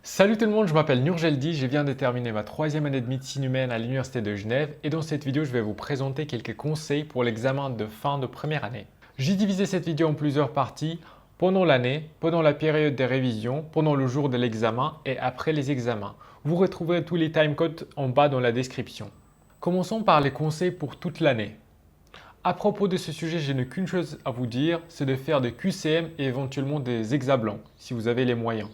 Salut tout le monde, je m'appelle Nurgeldi, je viens de terminer ma troisième année de médecine humaine à l'Université de Genève et dans cette vidéo je vais vous présenter quelques conseils pour l'examen de fin de première année. J'ai divisé cette vidéo en plusieurs parties, pendant l'année, pendant la période des révisions, pendant le jour de l'examen et après les examens. Vous retrouverez tous les timecodes en bas dans la description. Commençons par les conseils pour toute l'année. À propos de ce sujet, je n'ai qu'une chose à vous dire, c'est de faire des QCM et éventuellement des examens si vous avez les moyens.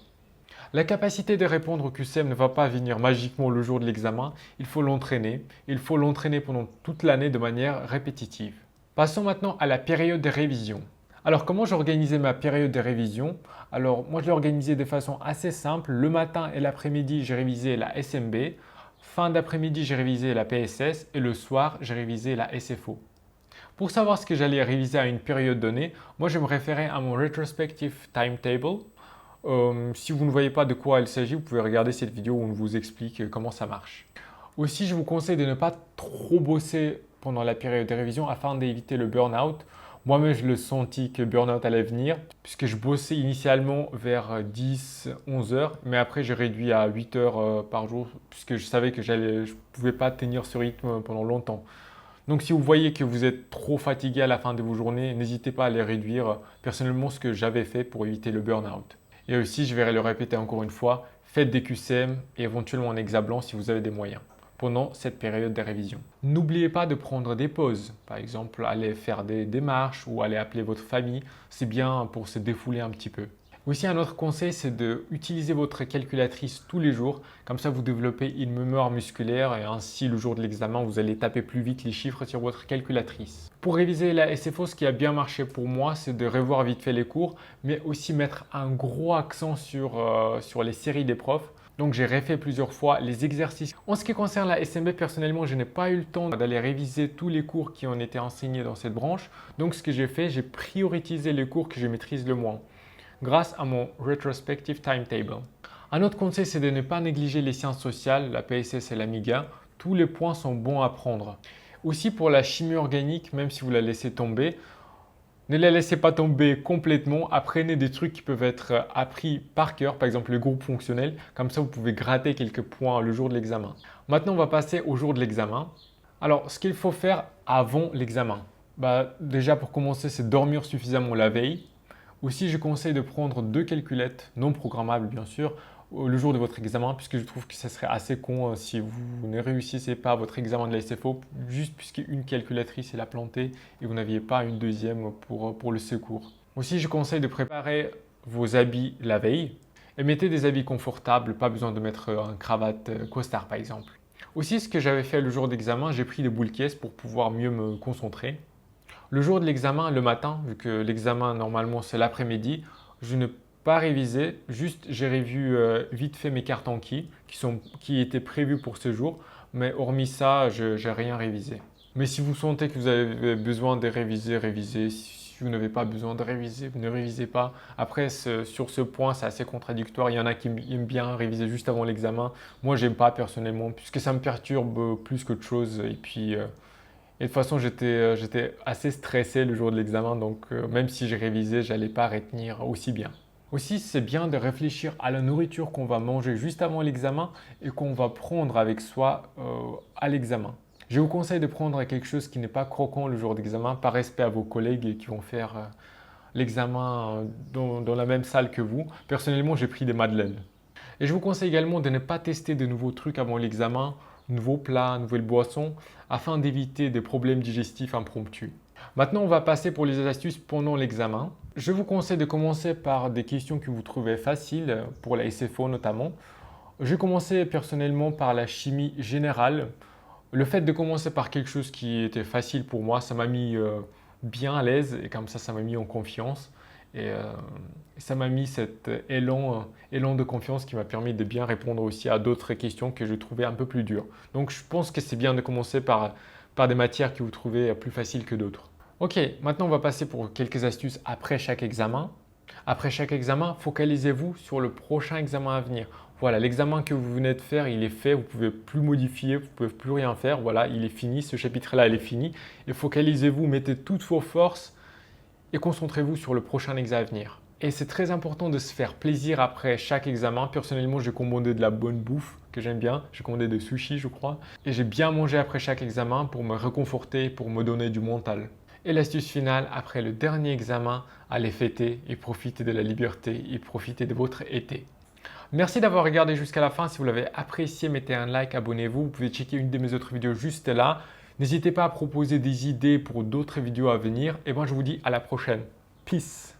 La capacité de répondre au QCM ne va pas venir magiquement le jour de l'examen, il faut l'entraîner. Il faut l'entraîner pendant toute l'année de manière répétitive. Passons maintenant à la période de révision. Alors comment j'organisais ma période de révision? Alors moi je l'ai organisée de façon assez simple. Le matin et l'après-midi j'ai révisé la SMB, fin d'après-midi j'ai révisé la PSS et le soir j'ai révisé la SFO. Pour savoir ce que j'allais réviser à une période donnée, moi je me référais à mon retrospective timetable. Si vous ne voyez pas de quoi il s'agit, vous pouvez regarder cette vidéo où on vous explique comment ça marche. Aussi, je vous conseille de ne pas trop bosser pendant la période de révision afin d'éviter le burn-out. Moi-même, je le senti que le burn-out allait venir puisque je bossais initialement vers 10-11 heures, mais après j'ai réduit à 8 heures par jour puisque je savais que je ne pouvais pas tenir ce rythme pendant longtemps. Donc si vous voyez que vous êtes trop fatigué à la fin de vos journées, n'hésitez pas à les réduire. Personnellement, ce que j'avais fait pour éviter le burn-out. Et aussi, je vais le répéter encore une fois, faites des QCM et éventuellement un examen si vous avez des moyens pendant cette période de révision. N'oubliez pas de prendre des pauses, par exemple aller faire des démarches ou aller appeler votre famille, c'est bien pour se défouler un petit peu. Aussi, un autre conseil, c'est d'utiliser votre calculatrice tous les jours. Comme ça, vous développez une mémoire musculaire et ainsi, le jour de l'examen, vous allez taper plus vite les chiffres sur votre calculatrice. Pour réviser la SFO, ce qui a bien marché pour moi, c'est de revoir vite fait les cours, mais aussi mettre un gros accent sur les séries des profs. Donc j'ai refait plusieurs fois les exercices. En ce qui concerne la SMB, personnellement, je n'ai pas eu le temps d'aller réviser tous les cours qui ont été enseignés dans cette branche. Donc ce que j'ai fait, j'ai priorisé les cours que je maîtrise le moins grâce à mon retrospective timetable. Un autre conseil, c'est de ne pas négliger les sciences sociales, la PSS et la MIGA. Tous les points sont bons à prendre. Aussi pour la chimie organique, même si vous la laissez tomber, ne la laissez pas tomber complètement. Apprenez des trucs qui peuvent être appris par cœur, par exemple le groupe fonctionnel. Comme ça, vous pouvez gratter quelques points le jour de l'examen. Maintenant, on va passer au jour de l'examen. Alors, ce qu'il faut faire avant l'examen. Déjà, pour commencer, c'est dormir suffisamment la veille. Aussi, je conseille de prendre 2 calculettes, non programmables bien sûr, le jour de votre examen, puisque je trouve que ce serait assez con si vous ne réussissez pas votre examen de la SFO, juste puisqu'une calculatrice est a planté et vous n'aviez pas une deuxième pour le secours. Aussi, je conseille de préparer vos habits la veille et mettez des habits confortables, pas besoin de mettre un cravate costard par exemple. Aussi, ce que j'avais fait le jour d'examen, j'ai pris des boules caisses pour pouvoir mieux me concentrer. Le jour de l'examen, le matin, vu que l'examen normalement c'est l'après-midi, je n'ai pas révisé, juste j'ai revu vite fait mes cartes en qui étaient prévues pour ce jour, mais hormis ça, je n'ai rien révisé. Mais si vous sentez que vous avez besoin de réviser, révisez. Si vous n'avez pas besoin de réviser, vous ne révisez pas. Après, sur ce point, c'est assez contradictoire. Il y en a qui aiment bien réviser juste avant l'examen. Moi, j'aime pas personnellement, puisque ça me perturbe plus qu'autre chose. Et de toute façon, j'étais assez stressé le jour de l'examen, donc même si j'ai révisé, je n'allais pas retenir aussi bien. Aussi, c'est bien de réfléchir à la nourriture qu'on va manger juste avant l'examen et qu'on va prendre avec soi à l'examen. Je vous conseille de prendre quelque chose qui n'est pas croquant le jour d'examen, par respect à vos collègues qui vont faire l'examen dans la même salle que vous. Personnellement, j'ai pris des madeleines. Et je vous conseille également de ne pas tester de nouveaux trucs avant l'examen, nouveaux plats, nouvelles boissons, afin d'éviter des problèmes digestifs impromptus. Maintenant, on va passer pour les astuces pendant l'examen. Je vous conseille de commencer par des questions que vous trouvez faciles, pour la SFO notamment. J'ai commencé personnellement par la chimie générale. Le fait de commencer par quelque chose qui était facile pour moi, ça m'a mis bien à l'aise et comme ça m'a mis en confiance. Et ça m'a mis cet élan de confiance qui m'a permis de bien répondre aussi à d'autres questions que je trouvais un peu plus dures. Donc je pense que c'est bien de commencer par des matières que vous trouvez plus faciles que d'autres. Ok, maintenant on va passer pour quelques astuces après chaque examen. Après chaque examen, focalisez-vous sur le prochain examen à venir. Voilà, l'examen que vous venez de faire, il est fait, vous ne pouvez plus modifier, vous ne pouvez plus rien faire. Voilà, il est fini, ce chapitre-là, il est fini. Et focalisez-vous, mettez toutes vos forces et concentrez-vous sur le prochain examen à venir. Et c'est très important de se faire plaisir après chaque examen. Personnellement, j'ai commandé de la bonne bouffe que j'aime bien. J'ai commandé des sushis, je crois. Et j'ai bien mangé après chaque examen pour me réconforter, pour me donner du mental. Et l'astuce finale, après le dernier examen, allez fêter et profiter de la liberté et profiter de votre été. Merci d'avoir regardé jusqu'à la fin. Si vous l'avez apprécié, mettez un like, abonnez-vous. Vous pouvez checker une de mes autres vidéos juste là. N'hésitez pas à proposer des idées pour d'autres vidéos à venir. Et moi, je vous dis à la prochaine. Peace!